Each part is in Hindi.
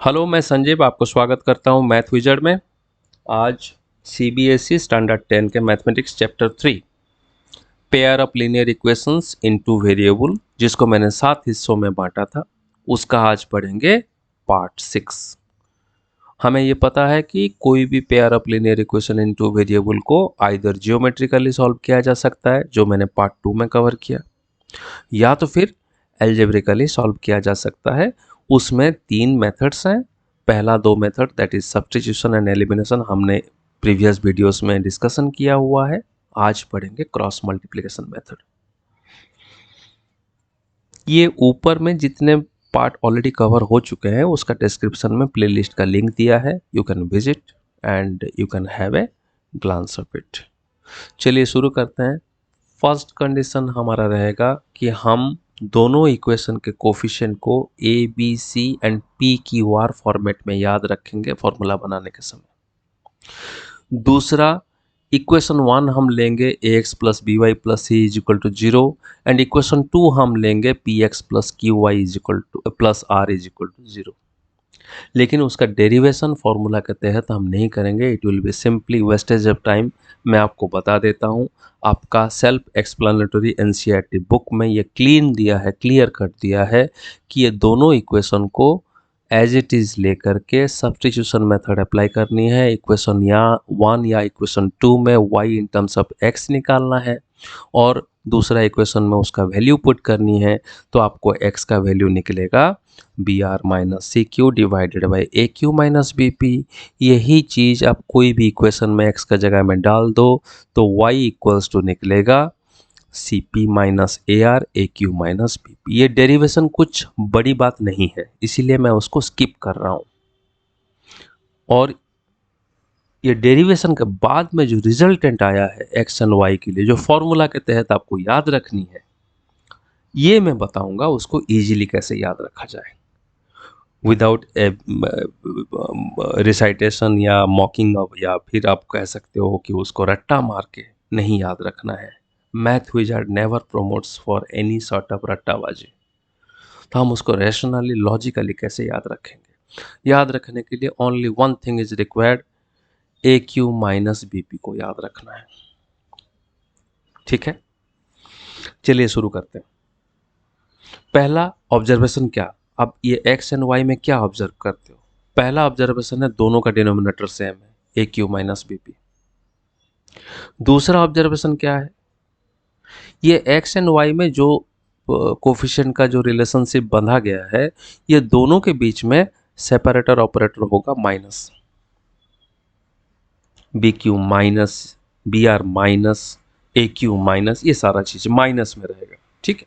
हेलो, मैं संजीव आपको स्वागत करता हूं मैथ विजर्ड में। आज सीबीएसई स्टैंडर्ड 10 के mathematics chapter 3 pair of linear equations into variable, जिसको मैंने 7 हिस्सों में बांटा था, उसका आज पढ़ेंगे पार्ट 6। हमें ये पता है कि कोई भी pair of linear equation into variable को आइदर जियोमेट्रिकली सॉल्व किया जा सकता है, जो मैंने पार्ट 2 में कवर किया, या तो फिर एल्जेब्रिकली सॉल्व किया जा सकता है। उसमें 3 मेथड्स हैं। पहला 2 method that is substitution and elimination हमने प्रीवियस वीडियोस में डिस्कशन किया हुआ है। आज पढ़ेंगे क्रॉस मल्टीप्लिकेशन मेथड। ये ऊपर में जितने पार्ट ऑलरेडी कवर हो चुके हैं उसका डिस्क्रिप्शन में प्लेलिस्ट का लिंक दिया है, you can visit and you can have a glance of it. चलिए शुरू करते हैं। फर्स्ट कंडीशन हमारा रहेगा कि हम दोनों इक्वेशन के कोफिशिएंट को a b c and p q r format में याद रखेंगे फॉर्मूला बनाने के समय। दूसरा, इक्वेशन 1 हम लेंगे a x plus b y plus c is equal to 0 and equation 2 हम लेंगे p x plus q y is equal to plus r is equal to 0। लेकिन उसका डेरिवेशन फॉर्मूला के तहत हम नहीं करेंगे, it will be simply wastage of time. मैं आपको बता देता हूँ, आपका सेल्फ एक्सप्लेनेटरी एनसीईआरटी बुक में ये क्लियर कर दिया है कि ये दोनों इक्वेशन को एज इट इज़ लेकर के सब्स्टिट्यूशन मेथड अप्लाई करनी है। इक्वेशन या 1 या इक्वेशन 2 में y in terms of x निकालना है और दूसरा इक्वेशन में उसका वैल्यू पुट करनी है, तो आपको x का वैल्यू निकलेगा b r minus c q divided by a q minus b p. यही चीज़ आप कोई भी इक्वेशन में x का जगह में डाल दो तो y इक्वल्स टू निकलेगा c p minus a r a q minus b p. ये डेरिवेशन कुछ बड़ी बात नहीं है, इसीलिए मैं उसको स्किप कर रहा हूँ। और ये डेरिवेशन के बाद में जो रिजल्टेंट आया है एक्स एंड वाई के लिए, जो फॉर्मूला के तहत आपको याद रखनी है, ये मैं बताऊंगा उसको इजीली कैसे याद रखा जाए विदाउट रिसाइटेशन या मॉकिंग अप, या फिर आप कह सकते हो कि उसको रट्टा मार के नहीं याद रखना है। Math wizard never promotes for any sort of रट्टाबाजी। तो हम उसको रैशनली लॉजिकली कैसे याद रखेंगे? याद रखने के लिए only one thing is required, a q minus b p को याद रखना है। ठीक है, चलिए शुरू करते हैं। पहला ऑब्जर्वेशन क्या, अब ये एक्स एंड वाई में क्या ऑब्जर्व करते हो? पहला ऑब्जर्वेशन है दोनों का डिनोमिनेटर सेम है, a q minus b P. दूसरा ऑब्जर्वेशन क्या है, ये एक्स एंड वाई में जो कोफिशिएंट का जो रिलेशनशिप बंधा गया है, ये दोनों के बीच में सेपरेटर ऑपरेटर होगा minus. B q minus b r minus a q minus, ये सारा चीज माइनस में रहेगा। ठीक है,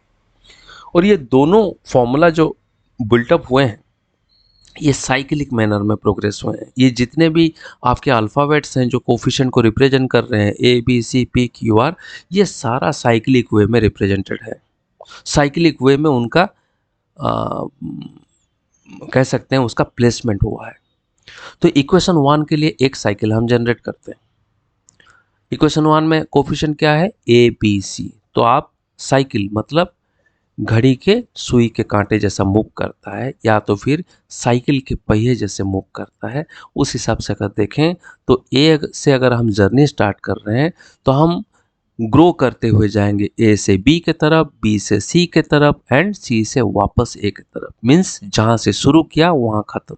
और ये दोनों फॉर्मूला जो बिल्टअप हुए हैं ये साइक्लिक मैनर में प्रोग्रेस हुए हैं। ये जितने भी आपके अल्फ़ाबेट्स हैं जो कोफिशिएंट को रिप्रेजेंट कर रहे हैं, a b c p q r, ये सारा साइक्लिक वे में रिप्रेजेंटेड है। साइक्लिक वे में उनका कह सकते हैं उसका प्लेसमेंट हुआ है। तो इक्वेशन 1 के लिए एक साइकिल हम जनरेट करते हैं। इक्वेशन 1 में कोफिशिएंट क्या है, ए बी सी। तो आप साइकिल मतलब घड़ी के सुई के कांटे जैसा मूव करता है, या तो फिर साइकिल के पहिए जैसे मूव करता है, उस हिसाब से अगर देखें तो ए से अगर हम जर्नी स्टार्ट कर रहे हैं तो हम ग्रो करते हुए जाएंगे ए से बी के तरफ, बी से सी के तरफ एंड सी से वापस ए के तरफ। मीन्स जहाँ से शुरू किया वहाँ ख़त्म,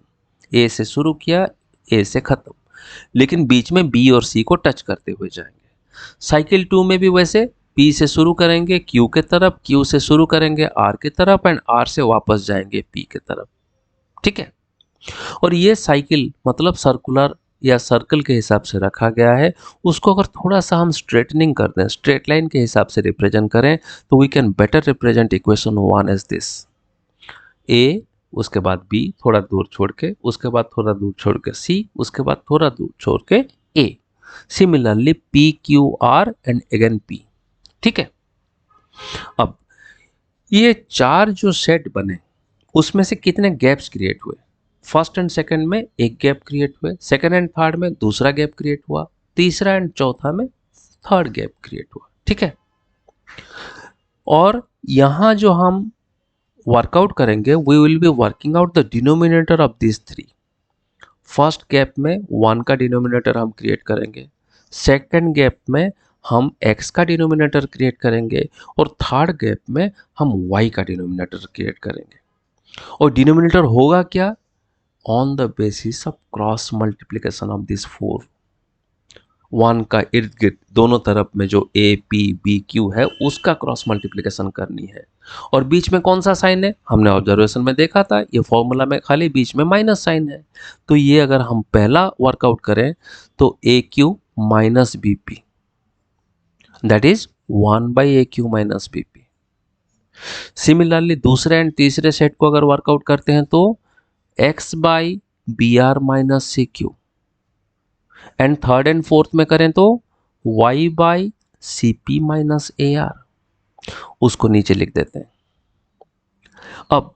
ए से शुरू किया ए से ख़त्म, लेकिन बीच में बी और सी को टच करते हुए जाएंगे। साइकिल 2 में भी वैसे पी से शुरू करेंगे क्यू के तरफ, क्यू से शुरू करेंगे आर के तरफ एंड आर से वापस जाएंगे पी के तरफ। ठीक है, और ये साइकिल मतलब सर्कुलर या सर्कल के हिसाब से रखा गया है। उसको अगर थोड़ा सा हम स्ट्रेटनिंग कर दें, स्ट्रेट लाइन के हिसाब से रिप्रेजेंट करें, तो we can better represent equation 1 as this, a उसके बाद बी थोड़ा दूर छोड़ के, उसके बाद थोड़ा दूर छोड़ के सी, उसके बाद थोड़ा दूर छोड़ के a, similarly p q r and again p. ठीक है, अब ये 4 जो सेट बने उसमें से कितने गैप्स क्रिएट हुए? फर्स्ट एंड सेकंड में एक गैप क्रिएट हुए, सेकंड एंड थर्ड में दूसरा गैप क्रिएट हुआ, तीसरा एंड चौथा में थर्ड गैप क्रिएट हुआ। ठीक है, और यहाँ जो हम वर्कआउट करेंगे we will be working out the denominator of this three. First gap में 1 का डिनोमिनेटर हम क्रिएट करेंगे, सेकंड गैप में हम x का डिनोमिनेटर क्रिएट करेंगे और थर्ड गैप में हम y का डिनोमिनेटर क्रिएट करेंगे। और डिनोमिनेटर होगा क्या? On the basis of cross multiplication of this four. 1 का इर्द गिर्द दोनों तरफ में जो a p b q है उसका क्रॉस मल्टीप्लिकेशन करनी है। और बीच में कौन सा साइन है? हमने ऑब्जर्वेशन में देखा था, ये फॉर्मूला में खाली बीच में माइनस साइन है। तो ये अगर हम पहला वर्कआउट करें तो a q minus b p, that is 1 by a q minus b p. Similarly दूसरे एंड तीसरे सेट को अगर वर्कआउट करते हैं तो x by b r minus c q, and third and fourth में करें तो y by c p minus a r. उसको नीचे लिख देते हैं। अब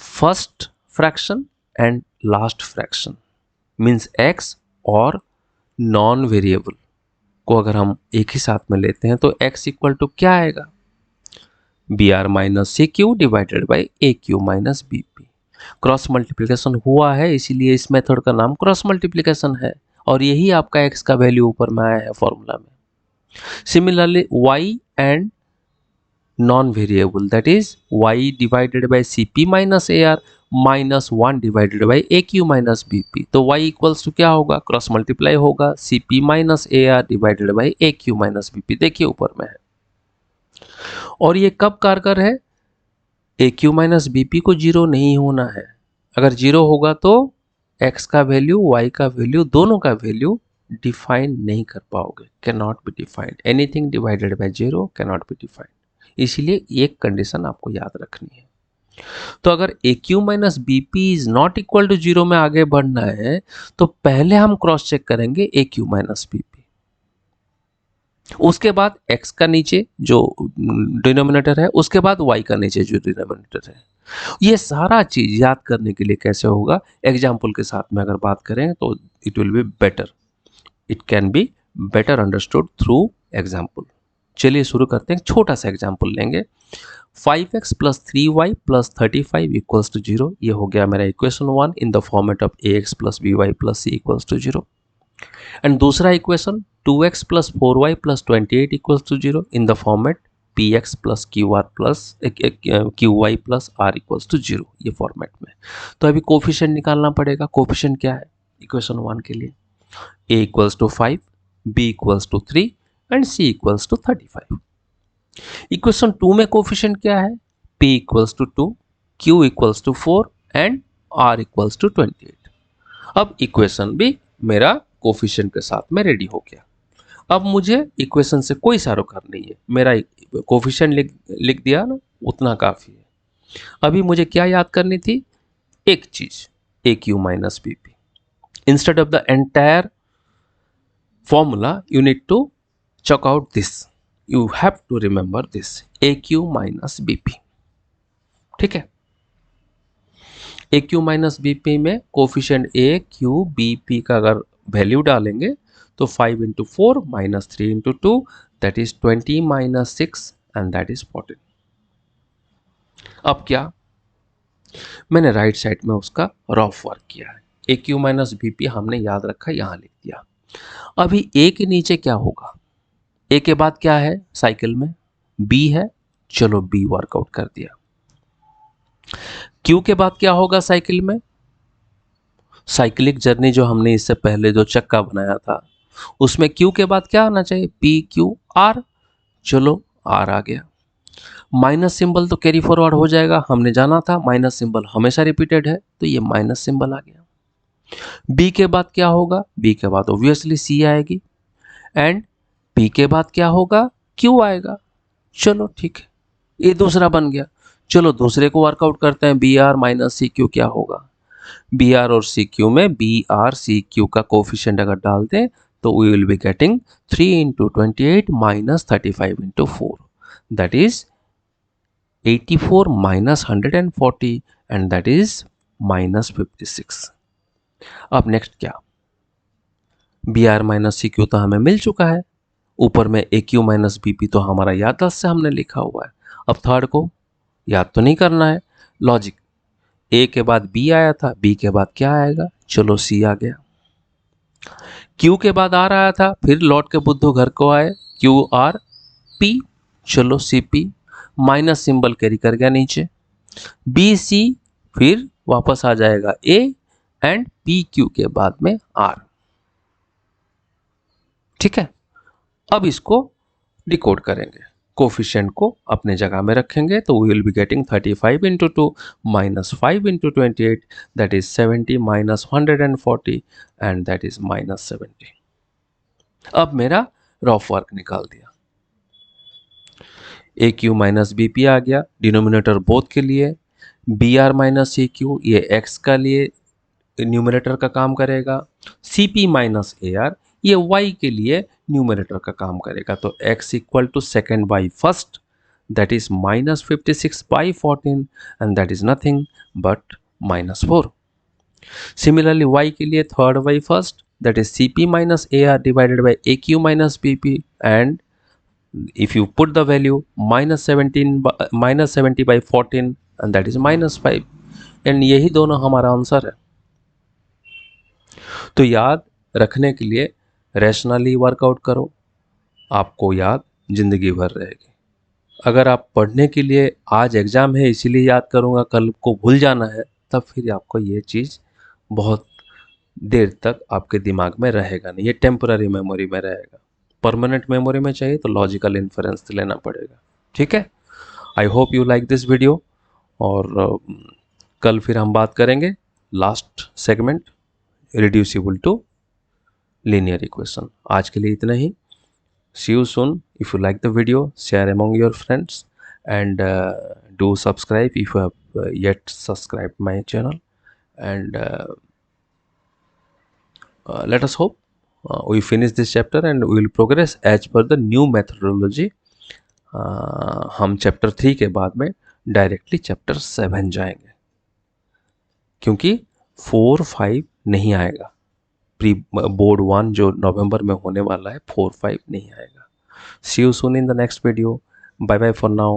first fraction and last fraction means x और नॉन वेरिएबल को अगर हम एक ही साथ में लेते हैं तो x इक्वल टू क्या आएगा? B r minus c q divided by a q minus b p. Cross multiplication हुआ है इसीलिए इस मेथड का नाम क्रॉस मल्टीप्लिकेशन है, और यही आपका x का वैल्यू ऊपर में आया है फॉर्मूला में। Similarly y and non variable that is y divided by c p minus a r minus 1 divided by a q minus b p. तो y इक्वल्स टू क्या होगा? क्रॉस मल्टीप्लाई होगा c p minus a r divided by a q minus b p. देखिए ऊपर में है। और ये कब कारगर है? A q minus b p को जीरो नहीं होना है। अगर जीरो होगा तो x का वैल्यू y का वैल्यू दोनों का वैल्यू डिफाइन नहीं कर पाओगे, can not be defined. Anything divided by zero can not be defined. इसीलिए एक कंडीशन आपको याद रखनी है। तो अगर a q minus b p is not equal to zero में आगे बढ़ना है तो पहले हम क्रॉस चेक करेंगे ए क्यू माइनस बी पी, उसके बाद x का नीचे जो डिनोमिनेटर है, उसके बाद y का नीचे जो डिनोमिनेटर है। ये सारा चीज याद करने के लिए कैसे होगा? एग्जाम्पल के साथ में अगर बात करें तो it will be better, it can be better understood through example. चलिए शुरू करते हैं। छोटा सा एग्जाम्पल लेंगे। 5x plus 3y plus 35 equals to 0। ये हो गया मेरा equation 1 in the format of ax plus by plus c equals to 0। And दूसरा equation 2x plus 4y plus 28 equals to 0 in the format px plus qr plus qy plus r equals to 0, ये फॉर्मेट में। तो अभी कोफिशिएंट निकालना पड़ेगा। कोफिशिएंट क्या है इक्वेशन 1 के लिए? a equals to 5, b equals to 3 and c equals to 35। Equation 2 में कोफिशिएंट क्या है? p equals to 2, q equals to 4 and r equals to 28। अब इक्वेशन भी मेरा कोफिशिएंट के साथ में रेडी हो गया। अब मुझे इक्वेशन से कोई सरोकार नहीं है, मेरा कोफिशिएंट लिख दिया ना, उतना काफी है। अभी मुझे क्या याद करनी थी? एक चीज, a q minus b p. Instead of the entire formula you need to check out this, you have to remember this, a q minus b p. ठीक है, a q minus b p में coefficient a q b p का अगर वैल्यू डालेंगे तो 5 into 4 minus 3 into 2 that is 20 minus 6 and that is 14। अब क्या, मैंने राइट साइड में उसका रफ वर्क किया है। A q minus b P हमने याद रखा, यहां लिख दिया। अभी ए के नीचे क्या होगा? ए के बाद क्या है साइकिल में? बी है, चलो बी वर्कआउट कर दिया। क्यू के बाद क्या होगा साइकिल में? साइक्लिक जर्नी जो हमने इससे पहले जो चक्का बनाया था उसमें क्यू के बाद क्या आना चाहिए? पी क्यू आर, चलो आर आ गया। माइनस सिंबल तो कैरी फॉरवर्ड हो जाएगा, हमने जाना था माइनस सिंबल हमेशा रिपीटेड है, तो ये माइनस सिंबल आ गया। बी के बाद क्या होगा? बी के बाद ऑब्वियसली सी आएगी, एंड पी के बाद क्या होगा? क्यू आएगा। चलो ठीक है, ये दूसरा बन गया। चलो दूसरे को वर्कआउट करते हैं। B r minus c q क्या होगा? बी आर और सी क्यू में बी आर सी क्यू का कोफिशिएंट अगर डाल दें तो we will be getting 3 into 28 minus 35 into 4 that is 84 minus 140 and that is minus 56। अब नेक्स्ट क्या? B r minus c q तो हमें मिल चुका है, ऊपर में a q minus b p तो हमारा याददाश्त से हमने लिखा हुआ है। अब थर्ड को याद तो नहीं करना है। लॉजिक, ए के बाद बी आया था, बी के बाद क्या आएगा, चलो सी आ गया। क्यू के बाद आर आया था, फिर लौट के बुद्धू घर को आए, क्यू आर पी, चलो c p, minus symbol carry कर गया नीचे। बी सी, फिर वापस आ जाएगा ए, एंड पी क्यू के बाद में आर। ठीक है, अब इसको डिकोड करेंगे, कोफिशिएंट को अपने जगह में रखेंगे, तो we will be getting 35 into 2 minus 5 into 28, that is 70 minus 140 and that is minus 70। अब मेरा रफ वर्क निकाल दिया। A q minus b p आ गया, डिनोमिनेटर बोथ के लिए। B r minus c q, ये एक्स का लिए न्यूमरेटर का काम करेगा। C p minus a r, ये y के लिए न्यूमरेटर का काम करेगा। तो x equal to second by first, that is minus 56 by 14 and that is nothing but minus 4। Similarly y के लिए third by first, that is c p minus a r divided by a q minus b p, and if you put the value minus 70 by 14 and that is minus 5, and यही दोनों हमारा आंसर है। तो याद रखने के लिए रैशनली वर्कआउट करो, आपको याद जिंदगी भर रहेगी। अगर आप पढ़ने के लिए आज एग्जाम है इसीलिए याद करूँगा, कल को भूल जाना है, तब फिर आपको ये चीज़ बहुत देर तक आपके दिमाग में रहेगा नहीं, ये टेम्पररी मेमोरी में रहेगा। परमानेंट मेमोरी में चाहिए तो लॉजिकल इन्फरेंस लेना पड़ेगा। ठीक है, I hope you like this video, और कल फिर हम बात करेंगे last segment, reducible to linear equation. आज के लिए इतना ही। See you soon. If you like the video, share among your friends, and do subscribe if you have yet subscribed my channel. And let us hope we finish this chapter and we will progress as per the new methodology. हम चैप्टर 3 के बाद में डायरेक्टली चैप्टर 7 जाएंगे, क्योंकि 4, 5 नहीं आएगा। प्री बोर्ड 1 जो नवंबर में होने वाला है, 4, 5 नहीं आएगा। See you soon in the next video. Bye bye for now.